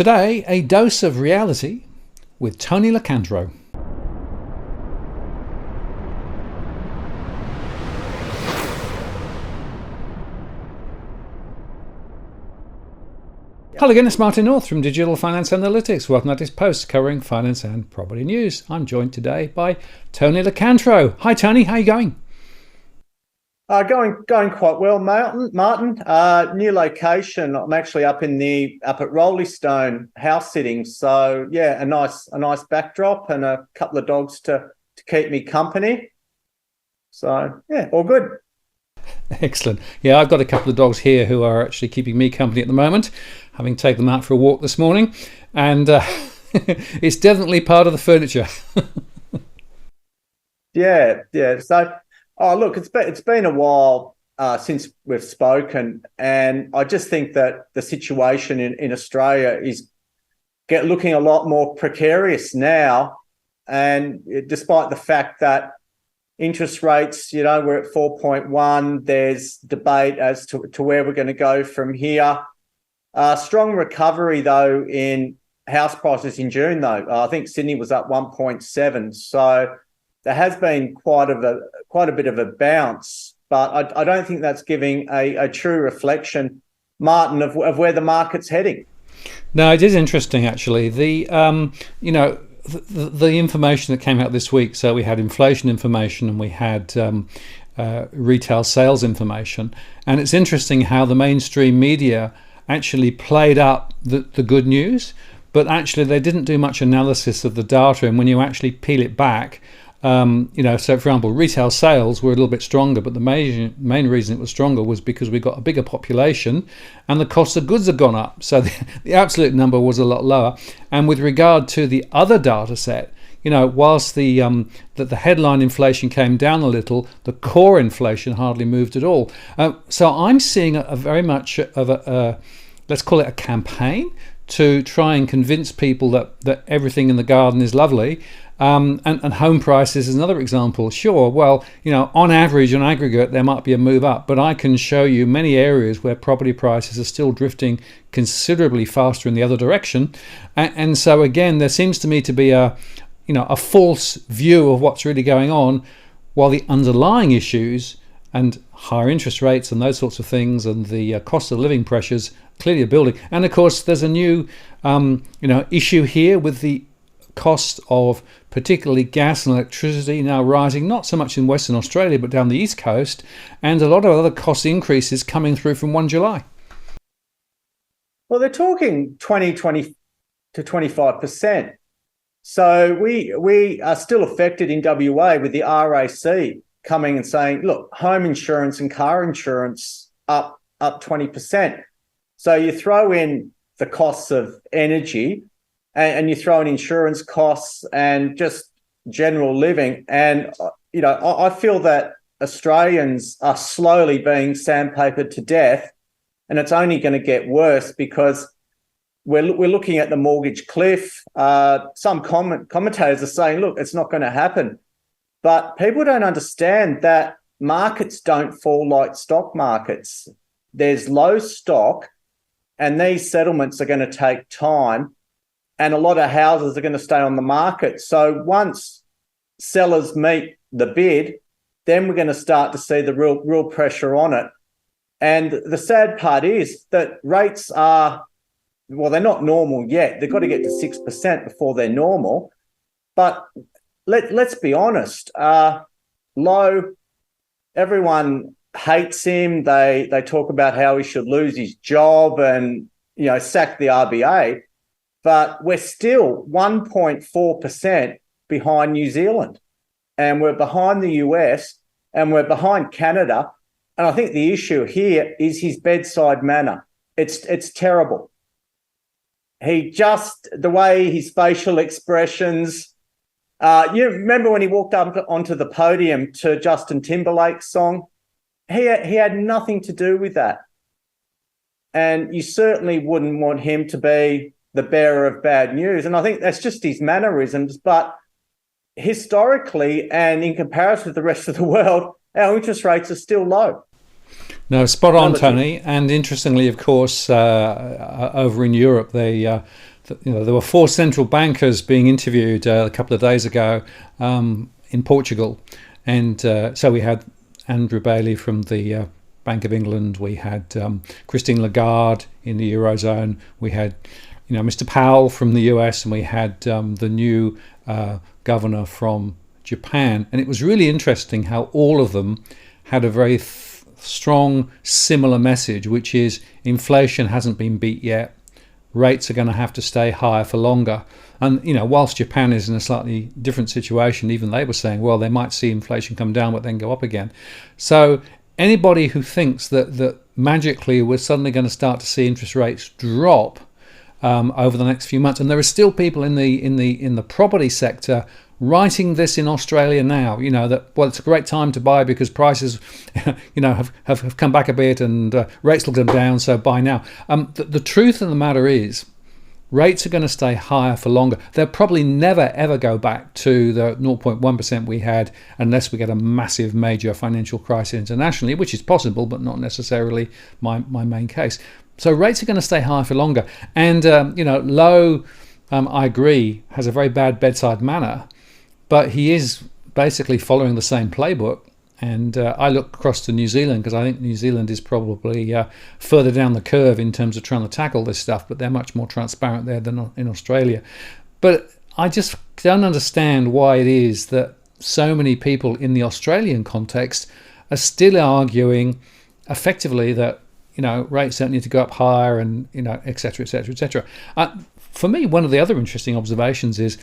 Today, a dose of reality with Tony Locantro. Hello again, it's Martin North from Digital Finance Analytics. Welcome to this post covering finance and property news. I'm joined today by Tony Locantro. Hi Tony, how are you going? Going quite well, Martin. New location. I'm actually up at Rolly Stone house sitting. So yeah, a nice backdrop and a couple of dogs to keep me company. So yeah, all good. Excellent. Yeah, I've got a couple of dogs here who are actually keeping me company at the moment, having taken them out for a walk this morning, and it's definitely part of the furniture. Yeah. So. Oh, look, it's been a while since we've spoken, and I just think that the situation in Australia is looking a lot more precarious now. And despite the fact that interest rates, we're at 4.1, there's debate as to where we're going to go from here. Strong recovery, though, in house prices in June, though. I think Sydney was up 1.7, so there has been quite a bit of a bounce, but I don't think that's giving a true reflection, Martin, of where the market's heading. No, it is interesting actually. The information that came out this week. So we had inflation information and we had retail sales information, and it's interesting how the mainstream media actually played up the good news, but actually they didn't do much analysis of the data. And when you actually peel it back, so for example, retail sales were a little bit stronger, but the main reason it was stronger was because we got a bigger population and the cost of goods have gone up. So the absolute number was a lot lower. And with regard to the other data set, whilst the headline inflation came down a little, the core inflation hardly moved at all. So I'm seeing a very much of a let's call it a campaign to try and convince people that everything in the garden is lovely. And home prices is another example. Sure, well, on average, on aggregate, there might be a move up, but I can show you many areas where property prices are still drifting considerably faster in the other direction. And so again, there seems to me to be a false view of what's really going on, while the underlying issues and higher interest rates and those sorts of things and the cost of living pressures clearly are building. And of course, there's a new issue here with the cost of particularly gas and electricity now rising, not so much in Western Australia but down the east coast, and a lot of other cost increases coming through from 1 July. Well, they're talking 20 to 25%. So we are still affected in WA with the RAC coming and saying, look, home insurance and car insurance up 20%. So you throw in the costs of energy, and you throw in insurance costs and just general living. And, I feel that Australians are slowly being sandpapered to death, and it's only going to get worse because we're looking at the mortgage cliff. Some commentators are saying, look, it's not going to happen. But people don't understand that markets don't fall like stock markets. There's low stock, and these settlements are going to take time. And a lot of houses are going to stay on the market. So once sellers meet the bid, then we're going to start to see the real pressure on it. And the sad part is that rates are, well, they're not normal yet. They've got to get to 6% before they're normal. But let's be honest, Lowe, everyone hates him. They talk about how he should lose his job and, sack the RBA. But we're still 1.4% behind New Zealand, and we're behind the US, and we're behind Canada. And I think the issue here is his bedside manner. It's terrible. The way his facial expressions. You remember when he walked up onto the podium to Justin Timberlake's song? He had nothing to do with that. And you certainly wouldn't want him to be the bearer of bad news. And I think that's just his mannerisms. But historically and in comparison to the rest of the world, our interest rates are still low. No, spot on, Relative. Tony. And interestingly, of course, over in Europe, there were four central bankers being interviewed a couple of days ago in Portugal, and so we had Andrew Bailey from the Bank of England, we had Christine Lagarde in the Eurozone, we had Mr. Powell from the US, and we had the new governor from Japan. And it was really interesting how all of them had a very strong, similar message, which is inflation hasn't been beat yet. Rates are going to have to stay higher for longer. And, whilst Japan is in a slightly different situation, even they were saying, well, they might see inflation come down, but then go up again. So anybody who thinks that magically we're suddenly going to start to see interest rates drop over the next few months, and there are still people in the property sector writing this in Australia now, that, well, it's a great time to buy because prices, have come back a bit and rates look down, so buy now. The truth of the matter is, rates are going to stay higher for longer. They'll probably never, ever go back to the 0.1% we had unless we get a massive major financial crisis internationally, which is possible, but not necessarily my main case. So rates are going to stay higher for longer. And, Lowe, I agree, has a very bad bedside manner, but he is basically following the same playbook. And I look across to New Zealand because I think New Zealand is probably further down the curve in terms of trying to tackle this stuff, but they're much more transparent there than in Australia. But I just don't understand why it is that so many people in the Australian context are still arguing effectively that, rates don't need to go up higher and, et cetera, et cetera, et cetera. For me, one of the other interesting observations is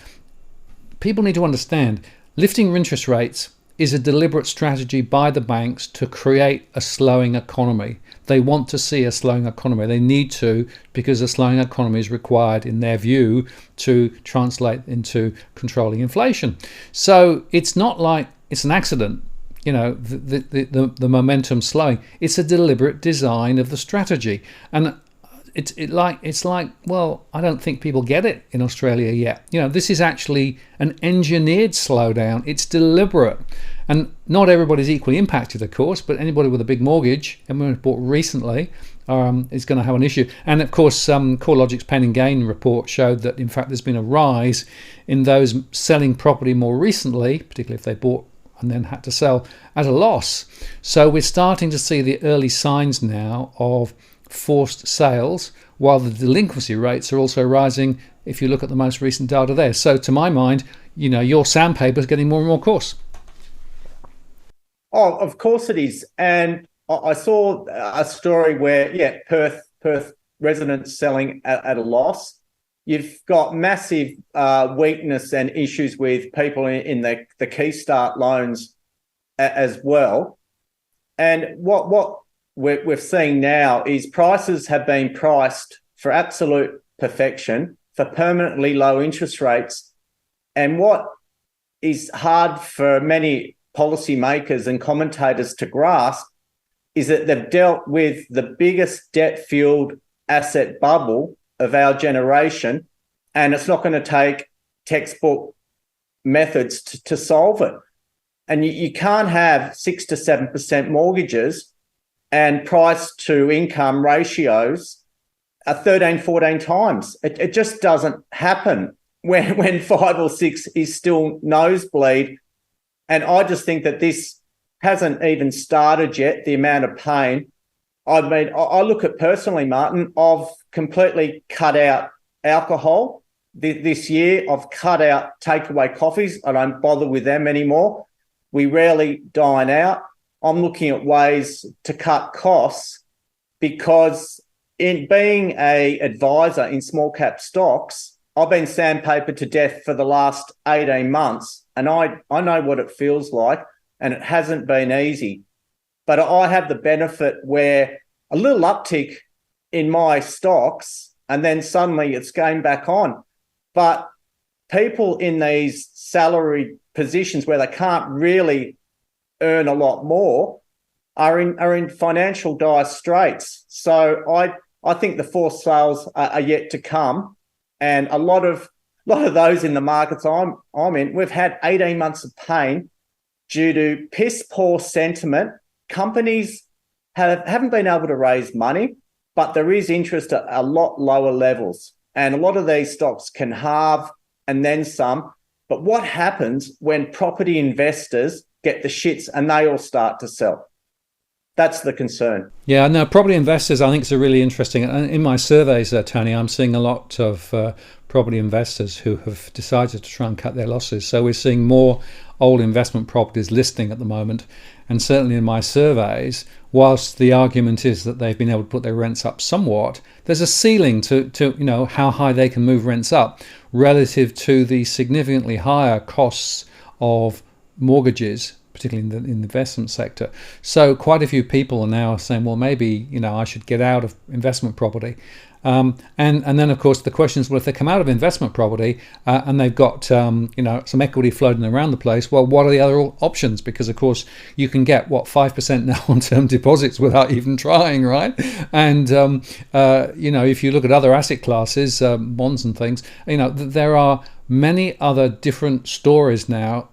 people need to understand lifting interest rates is a deliberate strategy by the banks to create a slowing economy. They want to see a slowing economy. They need to, because a slowing economy is required, in their view, to translate into controlling inflation. So it's not like it's an accident, the momentum slowing. It's a deliberate design of the strategy. And it's like, well, I don't think people get it in Australia yet. This is actually an engineered slowdown. It's deliberate. And not everybody's equally impacted, of course, but anybody with a big mortgage, and we bought recently, is going to have an issue. And of course, CoreLogic's Pain and Gain report showed that, in fact, there's been a rise in those selling property more recently, particularly if they bought and then had to sell at a loss. So we're starting to see the early signs now of forced sales, while the delinquency rates are also rising if you look at the most recent data there. So to my mind, your sandpaper is getting more and more coarse. Oh, of course it is. And I saw a story where, Perth residents selling at a loss. You've got massive weakness and issues with people in the Key Start loans as well. And what we're seeing now is prices have been priced for absolute perfection, for permanently low interest rates. And what is hard for many policymakers and commentators to grasp is that they've dealt with the biggest debt-fueled asset bubble of our generation, and it's not going to take textbook methods to solve it. And you can't have 6 to 7% mortgages and price to income ratios are 13, 14 times. It just doesn't happen when 5 or 6 is still nosebleed. And I just think that this hasn't even started yet, the amount of pain. I mean, I look at personally, Martin, I've completely cut out alcohol this year. I've cut out takeaway coffees. I don't bother with them anymore. We rarely dine out. I'm looking at ways to cut costs because in being an advisor in small cap stocks, I've been sandpapered to death for the last 18 months and I know what it feels like, and it hasn't been easy. But I have the benefit where a little uptick in my stocks and then suddenly it's going back on. But people in these salary positions where they can't really earn a lot more are in financial dire straits. So I think the forced sales are yet to come, and a lot of those in the markets I'm in, we've had 18 months of pain due to piss poor sentiment. Companies haven't been able to raise money, but there is interest at a lot lower levels. And a lot of these stocks can halve and then some. But what happens when property investors get the shits and they all start to sell? That's the concern. Yeah, no, property investors I think is a really interesting. In my surveys, Tony, I'm seeing a lot of property investors who have decided to try and cut their losses. So we're seeing more old investment properties listing at the moment. And certainly in my surveys, whilst the argument is that they've been able to put their rents up somewhat, there's a ceiling to how high they can move rents up relative to the significantly higher costs of mortgages, particularly in the investment sector. So quite a few people are now saying, well, maybe I should get out of investment property. And then, of course, the question is, well, if they come out of investment property and they've got some equity floating around the place, well, what are the other options? Because, of course, you can get 5% now on term deposits without even trying, right? And if you look at other asset classes, bonds and things, there are many other different stories now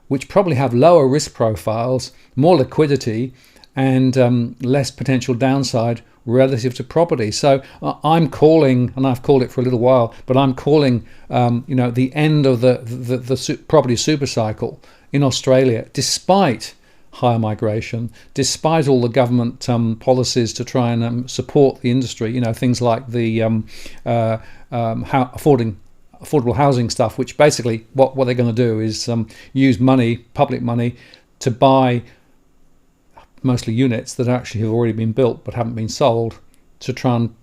which probably have lower risk profiles, more liquidity, and less potential downside relative to property. So I'm calling, and I've called it for a little while, but I'm calling, the end of the property super cycle in Australia, despite higher migration, despite all the government policies to try and support the industry. Things like the affordable housing stuff, which basically what they're going to do is use money, public money, to buy mostly units that actually have already been built but haven't been sold, to try and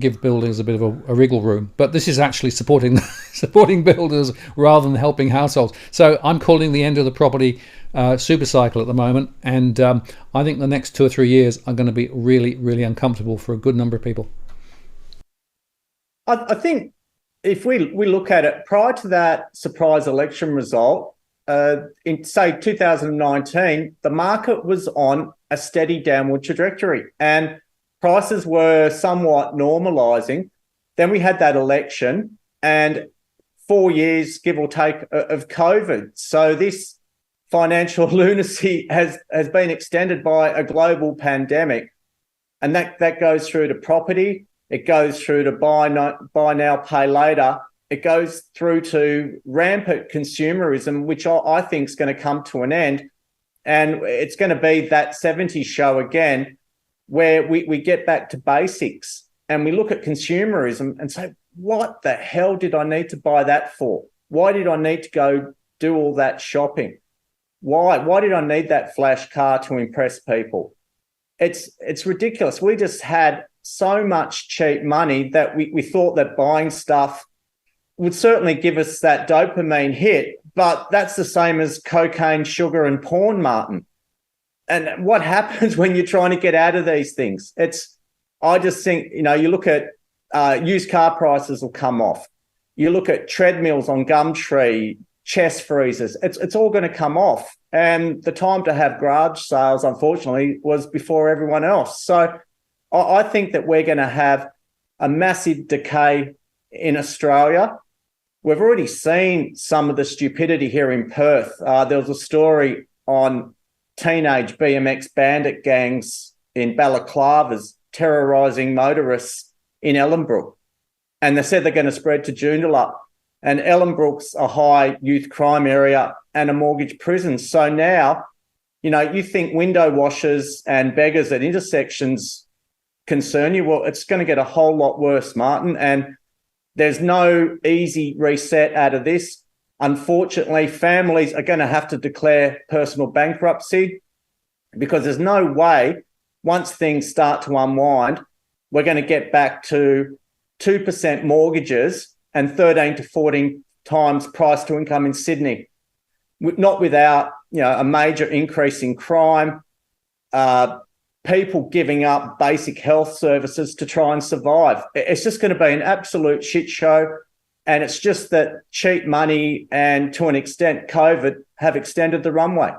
give builders a bit of a wriggle room. But this is actually supporting builders rather than helping households. So I'm calling the end of the property super cycle at the moment, and I think the next 2 or 3 years are going to be really, really uncomfortable for a good number of people. I think if we look at it, prior to that surprise election result, in, say, 2019, the market was on a steady downward trajectory and prices were somewhat normalising. Then we had that election and 4 years, give or take, of COVID. So this financial lunacy has been extended by a global pandemic, and that goes through to property. It goes through to buy now, pay later. It goes through to rampant consumerism, which I think is going to come to an end. And it's going to be that 70s show again, where we get back to basics and we look at consumerism and say, what the hell did I need to buy that for? Why did I need to go do all that shopping? Why did I need that flash car to impress people? It's ridiculous. We just had so much cheap money that we thought that buying stuff would certainly give us that dopamine hit, but that's the same as cocaine, sugar, and porn, Martin. And what happens when you're trying to get out of these things? I just think, you look at used car prices will come off. You look at treadmills on Gumtree, chest freezers, it's all going to come off. And the time to have garage sales, unfortunately, was before everyone else. So I think that we're going to have a massive decay in Australia. We've already seen some of the stupidity here in Perth. There was a story on teenage BMX bandit gangs in balaclavas terrorising motorists in Ellenbrook. And they said they're going to spread to Joondalup. And Ellenbrook's a high youth crime area and a mortgage prison. So now, you think window washers and beggars at intersections concern you. Well, it's going to get a whole lot worse, Martin. And there's no easy reset out of this. Unfortunately, families are going to have to declare personal bankruptcy because there's no way, once things start to unwind, we're going to get back to 2% mortgages and 13 to 14 times price to income in Sydney, not without a major increase in crime, people giving up basic health services to try and survive. It's just going to be an absolute shit show. And it's just that cheap money and, to an extent, COVID have extended the runway.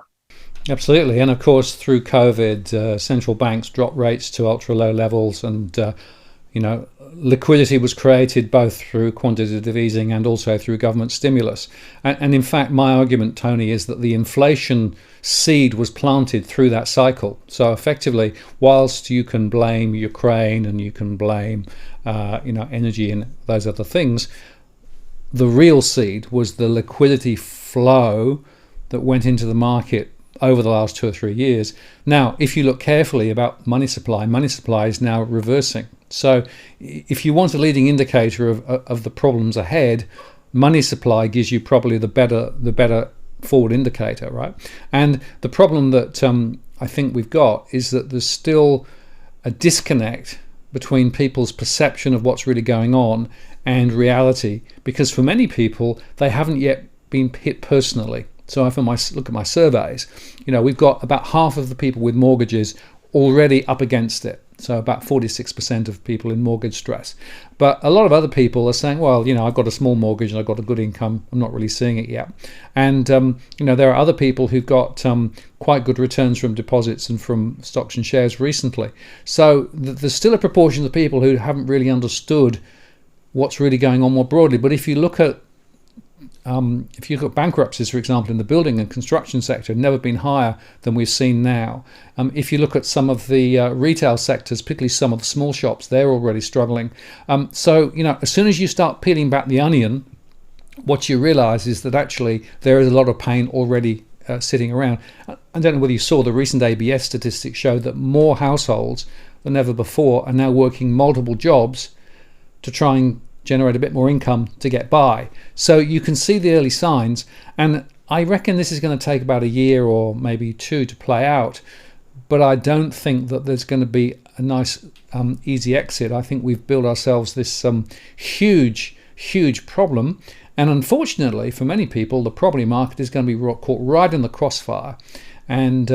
Absolutely. And of course, through COVID, central banks dropped rates to ultra low levels and liquidity was created both through quantitative easing and also through government stimulus. And in fact, my argument, Tony, is that the inflation seed was planted through that cycle. So effectively, whilst you can blame Ukraine and you can blame energy and those other things, the real seed was the liquidity flow that went into the market over the last 2 or 3 years. Now, if you look carefully about money supply is now reversing. So if you want a leading indicator of the problems ahead, money supply gives you probably the better forward indicator, right? And the problem that I think we've got is that there's still a disconnect between people's perception of what's really going on and reality, because for many people, they haven't yet been hit personally. So if I look at my surveys, we've got about half of the people with mortgages already up against it. So about 46% of people in mortgage stress. But a lot of other people are saying, well, I've got a small mortgage and I've got a good income. I'm not really seeing it yet. And, there are other people who've got quite good returns from deposits and from stocks and shares recently. So there's still a proportion of people who haven't really understood what's really going on more broadly. But if you look at bankruptcies, for example, in the building and construction sector, have never been higher than we've seen now. If you look at some of the retail sectors, particularly some of the small shops, they're already struggling. So as soon as you start peeling back the onion, what you realize is that actually there is a lot of pain already sitting around. I don't know whether you saw the recent ABS statistics show that more households than ever before are now working multiple jobs to try and generate a bit more income to get by. So you can see the early signs, and I reckon this is going to take about a year or maybe 2 to play out, but I don't think that there's going to be a nice easy exit. I think we've built ourselves this huge problem, and unfortunately for many people, the property market is going to be caught right in the crossfire. And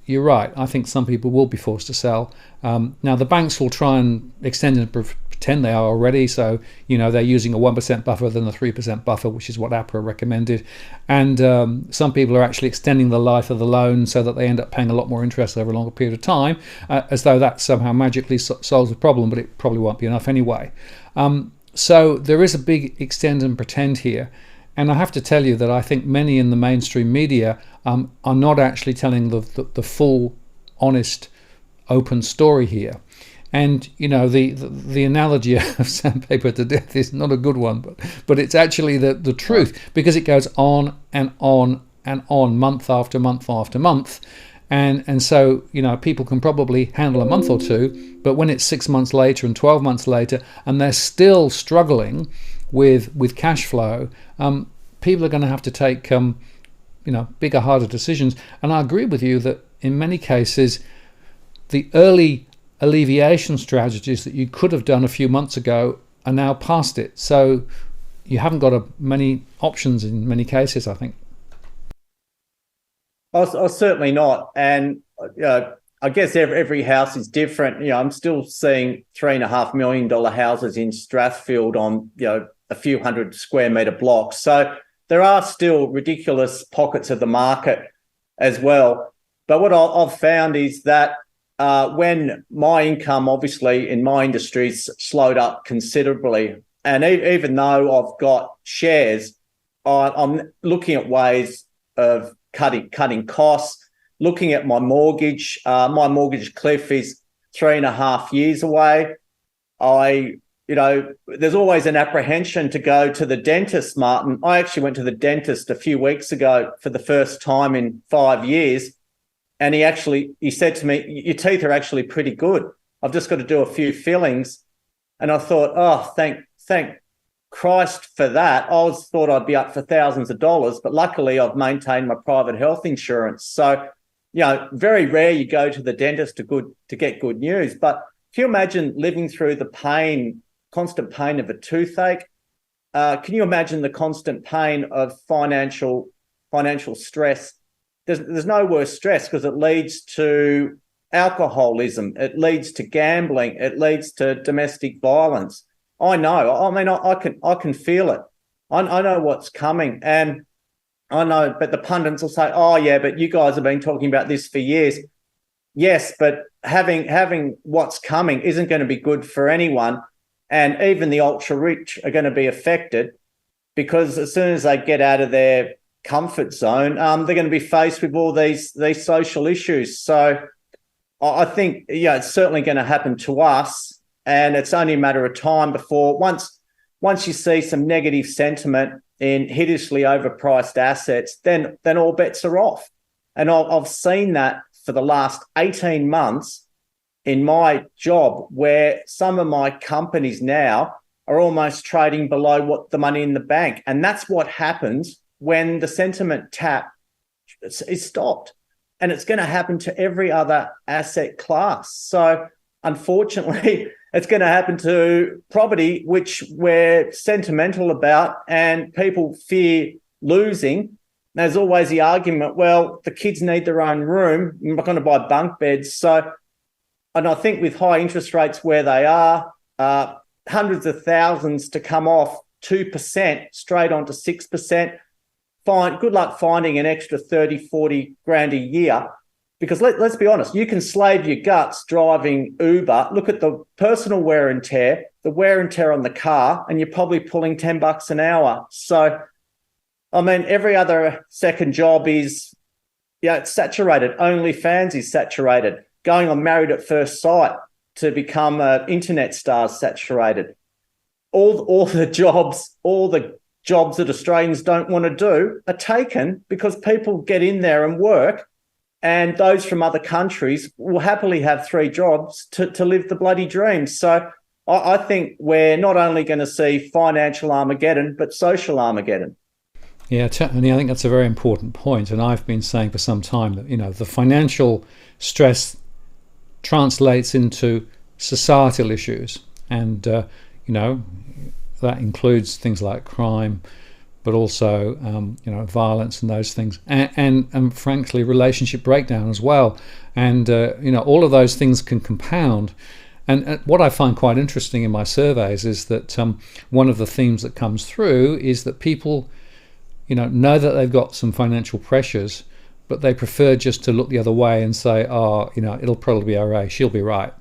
you're right, I think some people will be forced to sell. Now the banks will try and extend and pretend they are already, so they're using a 1% buffer than a 3% buffer, which is what APRA recommended. And some people are actually extending the life of the loan so that they end up paying a lot more interest over a longer period of time, as though that somehow magically solves the problem, but it probably won't be enough anyway. So there is a big extend and pretend here. And I have to tell you that I think many in the mainstream media are not actually telling the full, honest, open story here. And the analogy of sandpaper to death is not a good one, but it's actually the truth, because it goes on and on and on, month after month after month. And so people can probably handle a month or two, but when it's 6 months later and 12 months later and they're still struggling with cash flow, people are going to have to take bigger, harder decisions. And I agree with you that in many cases the early alleviation strategies that you could have done a few months ago are now past it. So you haven't got many options in many cases, I think. Oh, certainly not. And I guess every house is different. I'm still seeing $3.5 million houses in Strathfield on a few hundred square metre blocks. So there are still ridiculous pockets of the market as well. But what I've found is that when my income, obviously, in my industry's slowed up considerably, and even though I've got shares, I'm looking at ways of cutting costs, looking at my mortgage. My mortgage cliff is 3.5 years away. There's always an apprehension to go to the dentist, Martin. I actually went to the dentist a few weeks ago for the first time in 5 years. And he said to me, your teeth are actually pretty good. I've just got to do a few fillings. And I thought, oh, thank Christ for that. I thought I'd be up for thousands of dollars, but luckily I've maintained my private health insurance. So, very rare you go to the dentist to get good news. But can you imagine living through the constant pain of a toothache? Can you imagine the constant pain of financial stress? There's no worse stress, because it leads to alcoholism, it leads to gambling, it leads to domestic violence. I know. I mean, I can feel it. I know what's coming, and I know. But the pundits will say, "Oh, yeah, but you guys have been talking about this for years." yes, but having what's coming isn't going to be good for anyone, and even the ultra rich are going to be affected because as soon as they get out of their comfort zone, they're going to be faced with all these social issues. So I think, yeah, it's certainly going to happen to us, and it's only a matter of time before once you see some negative sentiment in hideously overpriced assets, then all bets are off. And I've seen that for the last 18 months in my job, where some of my companies now are almost trading below what the money in the bank. And that's what happens when the sentiment tap is stopped. And it's going to happen to every other asset class. So unfortunately, it's going to happen to property, which we're sentimental about and people fear losing. There's always the argument, well, the kids need their own room. I'm not going to buy bunk beds. So, and I think with high interest rates where they are, hundreds of thousands to come off 2% straight onto 6%, good luck finding an extra 30, 40 grand a year. Because let's be honest, you can slave your guts driving Uber. Look at the personal wear and tear, the wear and tear on the car, and you're probably pulling $10 an hour. So, I mean, every other second job is, it's saturated. OnlyFans is saturated. Going on Married at First Sight to become an internet star is saturated. All the jobs that Australians don't want to do are taken because people get in there and work. And those from other countries will happily have 3 jobs to live the bloody dream. So I think we're not only going to see financial Armageddon, but social Armageddon. Yeah, Tony, I think that's a very important point. And I've been saying for some time that, the financial stress translates into societal issues. And, that includes things like crime, but also, violence and those things, and frankly, relationship breakdown as well. And, all of those things can compound. And what I find quite interesting in my surveys is that one of the themes that comes through is that people, know that they've got some financial pressures, but they prefer just to look the other way and say, it'll probably be all right, she'll be right.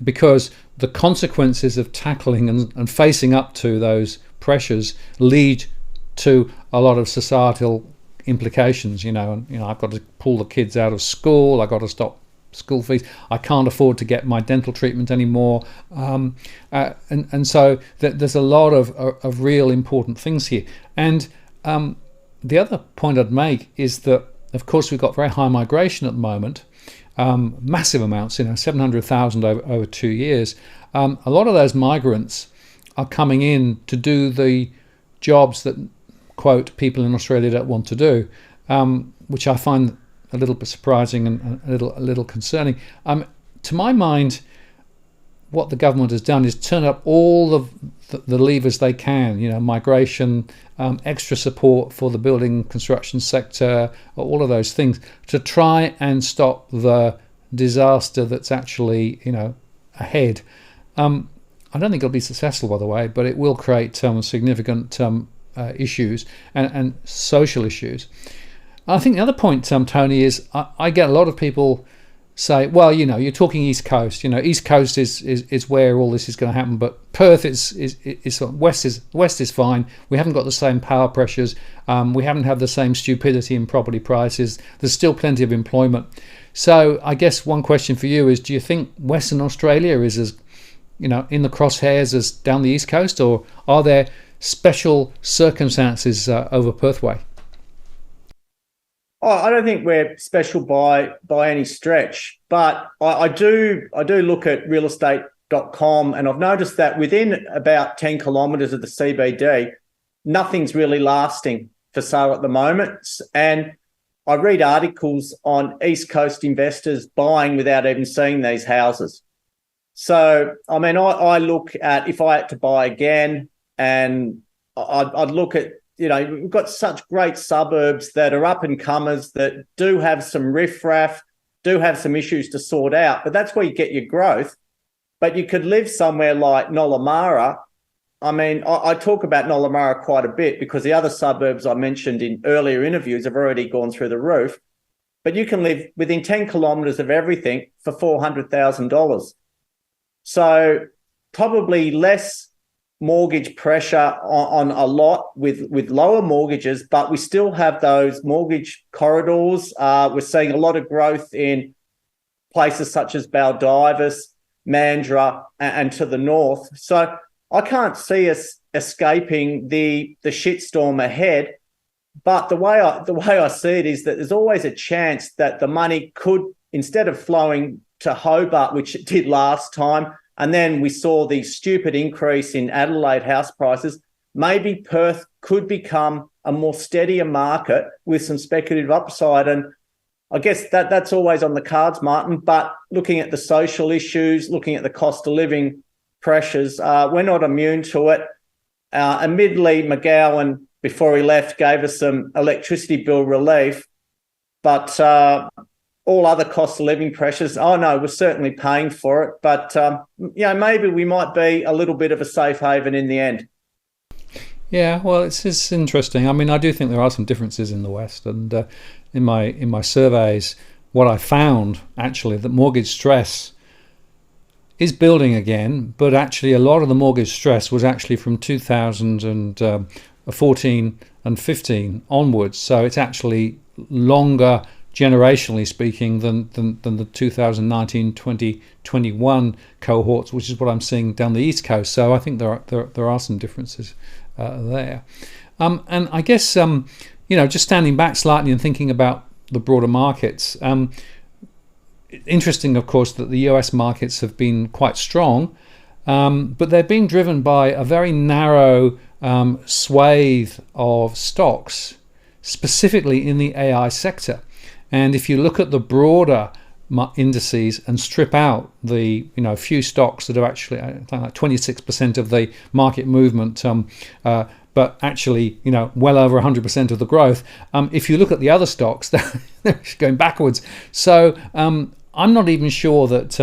Because the consequences of tackling and facing up to those pressures lead to a lot of societal implications, I've got to pull the kids out of school, I've got to stop school fees, I can't afford to get my dental treatment anymore, and so there's a lot of real important things here. And the other point I'd make is that, of course, we've got very high migration at the moment, massive amounts, 700,000 over 2 years. A lot of those migrants are coming in to do the jobs that, quote, people in Australia don't want to do, which I find a little bit surprising and a little concerning. To my mind, what the government has done is turn up all of the levers they can, migration, extra support for the building construction sector, all of those things, to try and stop the disaster that's actually, ahead. I don't think it'll be successful, by the way, but it will create significant issues and social issues. I think the other point, Tony, is I get a lot of people say, well, you're talking East Coast. East Coast is where all this is going to happen, but Perth is west is fine. We haven't got the same power pressures. We haven't had the same stupidity in property prices. There's still plenty of employment. So I guess one question for you is: do you think Western Australia is as in the crosshairs as down the East Coast, or are there special circumstances over Perth way? Oh, I don't think we're special by any stretch, but I do look at realestate.com, and I've noticed that within about 10 kilometres of the CBD, nothing's really lasting for sale at the moment. And I read articles on East Coast investors buying without even seeing these houses. So, I mean, I look at, if I had to buy again, and I'd look at, we've got such great suburbs that are up and comers that do have some riffraff, do have some issues to sort out, but that's where you get your growth. But you could live somewhere like Nollamara. I mean, I talk about Nollamara quite a bit because the other suburbs I mentioned in earlier interviews have already gone through the roof. but you can live within 10 kilometres of everything for $400,000. So probably less mortgage pressure on a lot with lower mortgages, but we still have those mortgage corridors. We're seeing a lot of growth in places such as Baldivis, Mandurah, and to the north. So I can't see us escaping the shitstorm ahead. But the way I see it is that there's always a chance that the money could, instead of flowing to Hobart, which it did last time, and then we saw the stupid increase in Adelaide house prices, maybe Perth could become a more steadier market with some speculative upside. And I guess that's always on the cards, Martin. But looking at the social issues, looking at the cost of living pressures, we're not immune to it. Admittedly, McGowan, before he left, gave us some electricity bill relief, but all other cost of living pressures, we're certainly paying for it. But, maybe we might be a little bit of a safe haven in the end. Yeah, well, it's interesting. I mean, I do think there are some differences in the West, and in my surveys, what I found actually that mortgage stress is building again, but actually a lot of the mortgage stress was actually from 2014 and 15 onwards. So it's actually longer, generationally speaking, than the 2019, 20, 21 cohorts, which is what I'm seeing down the East Coast. So I think there are some differences there. And I guess, just standing back slightly and thinking about the broader markets, interesting, of course, that the US markets have been quite strong, but they're being driven by a very narrow swathe of stocks, specifically in the AI sector. And if you look at the broader indices and strip out the few stocks that are actually, I think, like 26% of the market movement, but actually well over 100% of the growth, if you look at the other stocks, they're going backwards. So I'm not even sure that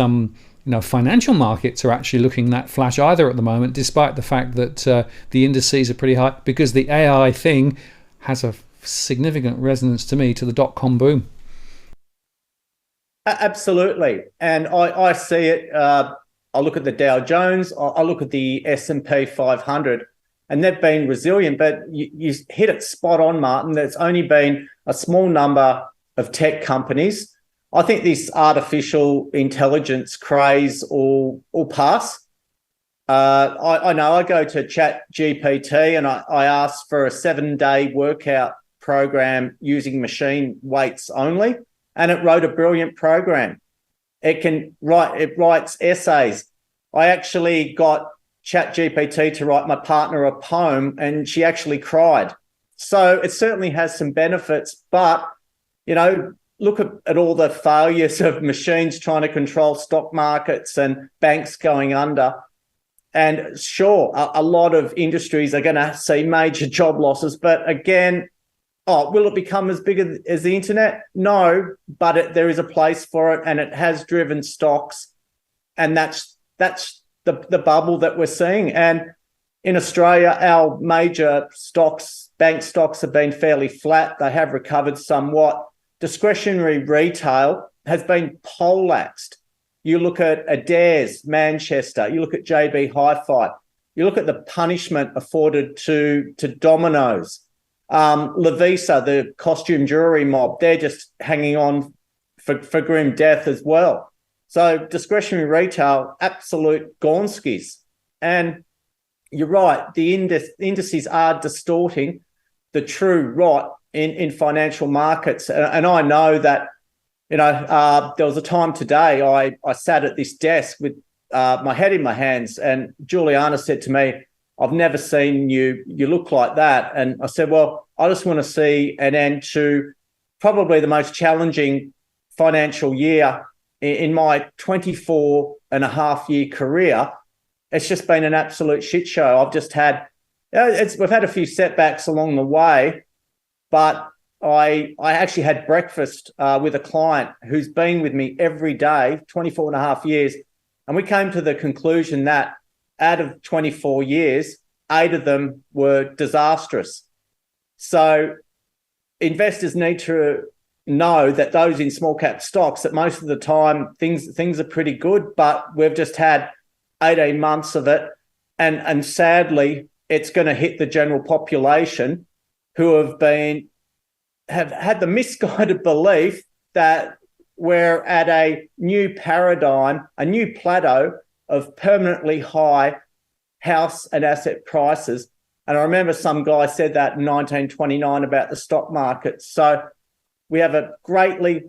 financial markets are actually looking that flash either at the moment, despite the fact that the indices are pretty high, because the AI thing has a significant resonance to me to the dot-com boom. Absolutely. And I see it. I look at the Dow Jones, I look at the S&P 500, and they've been resilient. But you hit it spot on, Martin. There's only been a small number of tech companies. I think this artificial intelligence craze will pass. I know I go to ChatGPT and I ask for a 7-day workout program using machine weights only, and it wrote a brilliant program. It writes essays. I actually got ChatGPT to write my partner a poem, and she actually cried. So it certainly has some benefits, but look at all the failures of machines trying to control stock markets and banks going under. And sure, a lot of industries are going to see major job losses. But again, will it become as big as the internet? No, but there is a place for it, and it has driven stocks. And that's the bubble that we're seeing. And in Australia, our major stocks, bank stocks, have been fairly flat. They have recovered somewhat. Discretionary retail has been poleaxed. You look at Adairs, Manchester, you look at JB Hi-Fi, you look at the punishment afforded to Domino's, Lovisa, the costume jewelry mob, they're just hanging on for grim death as well. So discretionary retail, absolute Gonskis. And you're right, the indices are distorting the true rot in financial markets. And I know that, there was a time today I sat at this desk with my head in my hands, and Juliana said to me, "I've never seen you look like that." And I said, well, I just want to see an end to probably the most challenging financial year in my 24 and a half year career. It's just been an absolute shit show. I've just had, we've had a few setbacks along the way, but I actually had breakfast with a client who's been with me every day, 24 and a half years. And we came to the conclusion that out of 24 years, 8 of them were disastrous. So investors need to, know that those in small cap stocks, that most of the time things are pretty good, but we've just had 18 months of it. And sadly, it's going to hit the general population who have had the misguided belief that we're at a new paradigm, a new plateau of permanently high house and asset prices. And I remember some guy said that in 1929 about the stock market. So we have a greatly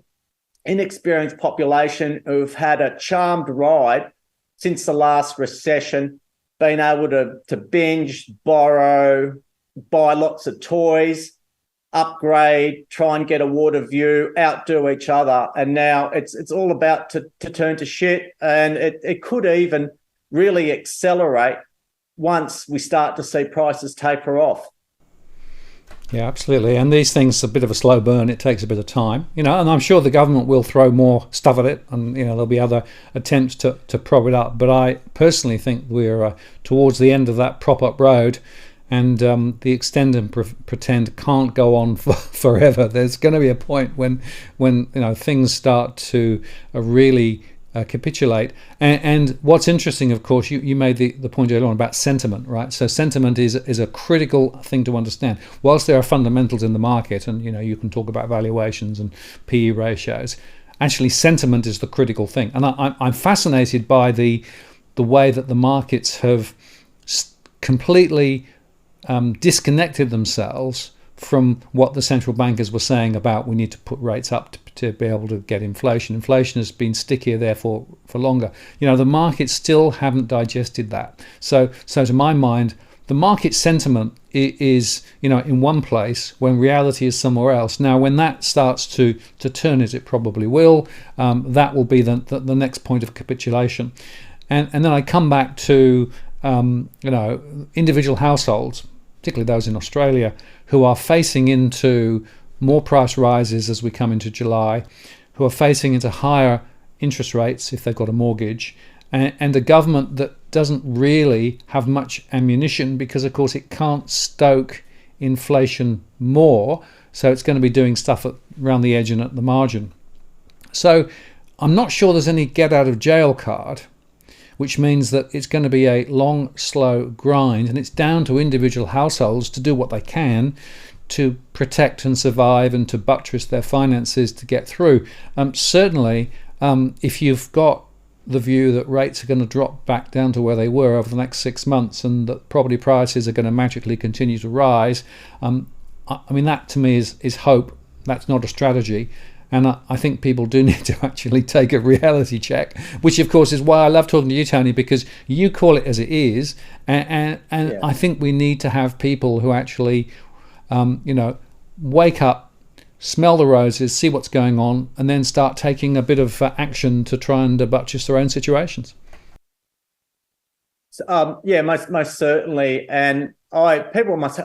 inexperienced population who've had a charmed ride since the last recession, being able to binge, borrow, buy lots of toys, upgrade, try and get a water view, outdo each other. And now it's all about to turn to shit. And it could even really accelerate once we start to see prices taper off. Yeah, absolutely. And these things are a bit of a slow burn. It takes a bit of time, and I'm sure the government will throw more stuff at it, and there'll be other attempts to prop it up. But I personally think we're towards the end of that prop up road, and the extend and pretend can't go on forever. There's going to be a point when things start to really capitulate. And what's interesting, of course, you made the point earlier on about sentiment, right? So sentiment is a critical thing to understand. Whilst there are fundamentals in the market, and you can talk about valuations and PE ratios, actually sentiment is the critical thing. And I'm fascinated by the way that the markets have completely disconnected themselves from what the central bankers were saying about we need to put rates up to be able to get inflation. Inflation has been stickier there for longer. The markets still haven't digested that. So to my mind, the market sentiment is in one place when reality is somewhere else. Now, when that starts to turn, as it probably will, that will be the next point of capitulation. And then I come back to individual households, particularly those in Australia, who are facing into more price rises as we come into July, who are facing into higher interest rates if they've got a mortgage, and a government that doesn't really have much ammunition because, of course, it can't stoke inflation more, so it's going to be doing stuff around the edge and at the margin. So I'm not sure there's any get out of jail card, which means that it's going to be a long, slow grind, and it's down to individual households to do what they can to protect and survive and to buttress their finances to get through. Certainly, if you've got the view that rates are going to drop back down to where they were over the next 6 months and that property prices are going to magically continue to rise, that to me is hope. That's not a strategy. And I think people do need to actually take a reality check, which of course is why I love talking to you, Tony, because you call it as it is. And yeah. I think we need to have people who actually, wake up, smell the roses, see what's going on, and then start taking a bit of action to try and buttress their own situations. Most certainly. And people must say,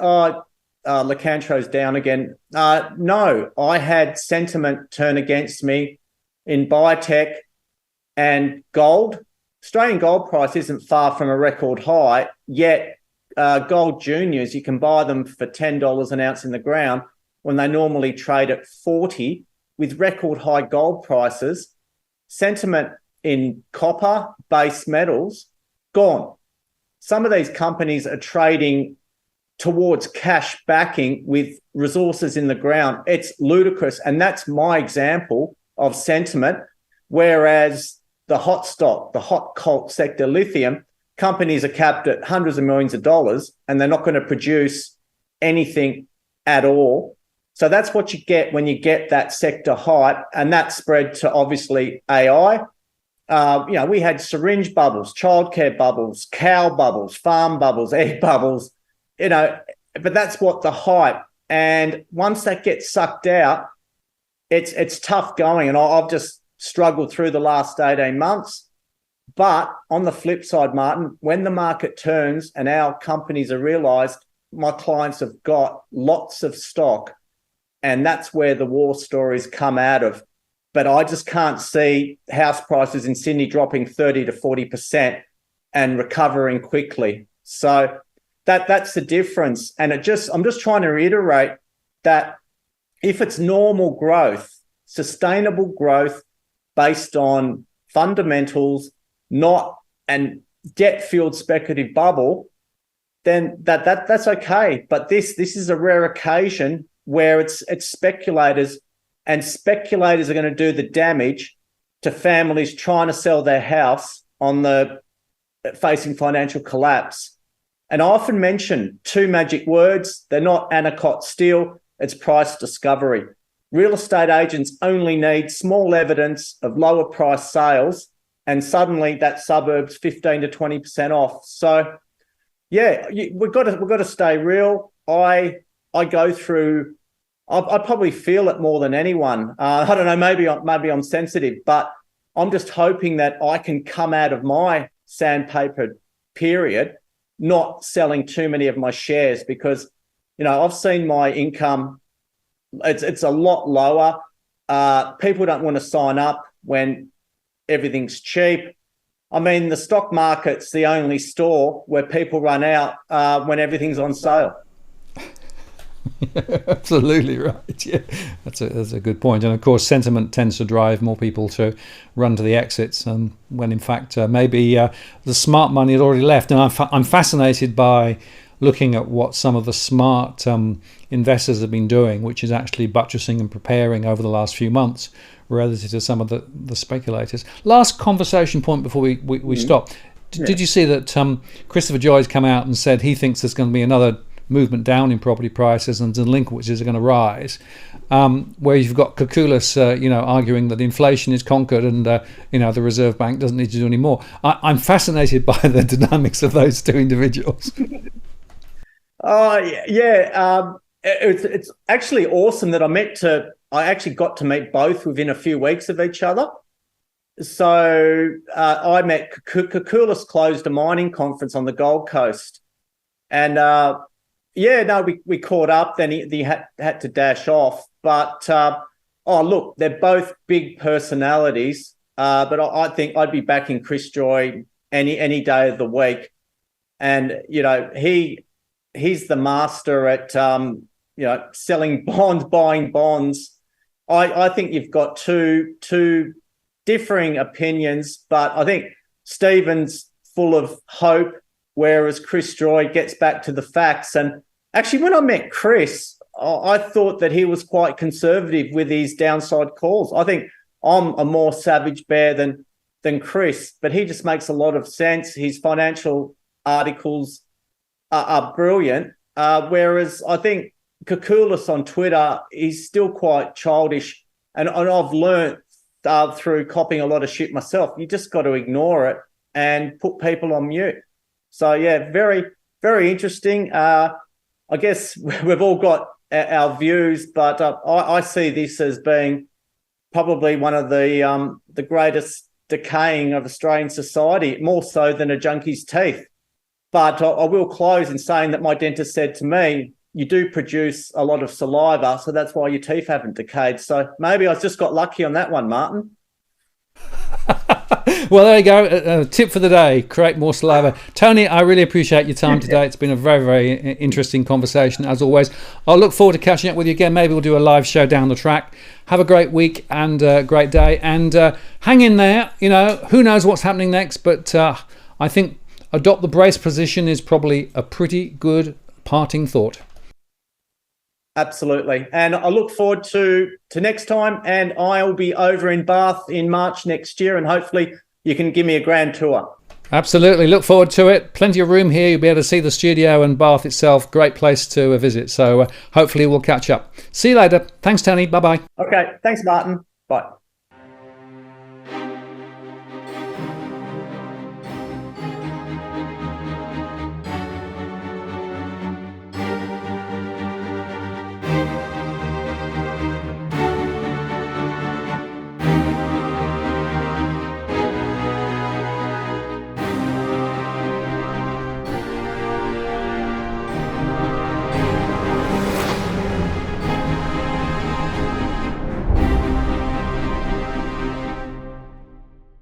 Locantro's down again. No, I had sentiment turn against me in biotech and gold. Australian gold price isn't far from a record high, yet gold juniors, you can buy them for $10 an ounce in the ground when they normally trade at 40 with record high gold prices. Sentiment in copper, base metals, gone. Some of these companies are trading towards cash backing with resources in the ground. It's ludicrous. And that's my example of sentiment. Whereas the hot stock, the hot cult sector, lithium, companies are capped at hundreds of millions of dollars and they're not going to produce anything at all. So that's what you get when you get that sector hype, and that spread to obviously AI. We had syringe bubbles, childcare bubbles, cow bubbles, farm bubbles, egg bubbles, but that's what the hype. And once that gets sucked out, it's tough going. And I've just struggled through the last 18 months. But on the flip side, Martin, when the market turns and our companies are realised, my clients have got lots of stock, and that's where the war stories come out of. But I just can't see house prices in Sydney dropping 30 to 40% and recovering quickly. So that's the difference. And I'm just trying to reiterate that if it's normal growth, sustainable growth based on fundamentals, not an debt-fueled speculative bubble, then that's okay. But this is a rare occasion where it's speculators, and speculators are going to do the damage to families trying to sell their house on the facing financial collapse. And I often mention two magic words. They're not Anacott Steel, it's price discovery. Real estate agents only need small evidence of lower price sales, and suddenly that suburb's 15 to 20% off. So yeah, we've got to stay real. I go through, I probably feel it more than anyone. I don't know, maybe I'm sensitive, but I'm just hoping that I can come out of my sandpapered period not selling too many of my shares, because, you know, I've seen my income, it's a lot lower. People don't want to sign up when everything's cheap. I mean, the stock market's the only store where people run out when everything's on sale. Absolutely right. Yeah, that's a good point. And of course, sentiment tends to drive more people to run to the exits, and when in fact maybe the smart money had already left. And I'm fascinated by looking at what some of the smart investors have been doing, which is actually buttressing and preparing over the last few months relative to some of the speculators. Last conversation point before we stop. Did you see that Christopher Joy's come out and said he thinks there's going to be another movement down in property prices and delinquencies are going to rise, where you've got Koukoulas, arguing that inflation is conquered and the Reserve Bank doesn't need to do any more. I'm fascinated by the dynamics of those two individuals. Oh yeah, it's actually awesome that I actually got to meet both within a few weeks of each other. So I met Koukoulas, closed a mining conference on the Gold Coast, and we caught up. Then he had to dash off. But look, they're both big personalities. But I think I'd be backing Chris Joy any day of the week. And he's the master at selling bonds, buying bonds. I think you've got two differing opinions, but I think Stephen's full of hope, whereas Chris Joy gets back to the facts. And actually, when I met Chris, I thought that he was quite conservative with his downside calls. I think I'm a more savage bear than Chris, but he just makes a lot of sense. His financial articles are brilliant, whereas I think Koukoulas on Twitter is still quite childish. And I've learnt through copying a lot of shit myself, you just got to ignore it and put people on mute. So yeah, very, very interesting. I guess we've all got our views, but I see this as being probably one of the greatest decaying of Australian society, more so than a junkie's teeth. But I will close in saying that my dentist said to me, you do produce a lot of saliva, so that's why your teeth haven't decayed. So maybe I just got lucky on that one, Martin. Well, there you go. A tip for the day: create more saliva. Tony, I really appreciate your time today. It's been a very, very interesting conversation, as always. I'll look forward to catching up with you again. Maybe we'll do a live show down the track. Have a great week and a great day. And hang in there. Who knows what's happening next, but I think adopt the brace position is probably a pretty good parting thought. Absolutely. And I look forward to next time, and I'll be over in Bath in March next year, and hopefully you can give me a grand tour. Absolutely. Look forward to it. Plenty of room here. You'll be able to see the studio and Bath itself. Great place to visit. So hopefully we'll catch up. See you later. Thanks, Tony. Bye-bye. Okay. Thanks, Martin. Bye.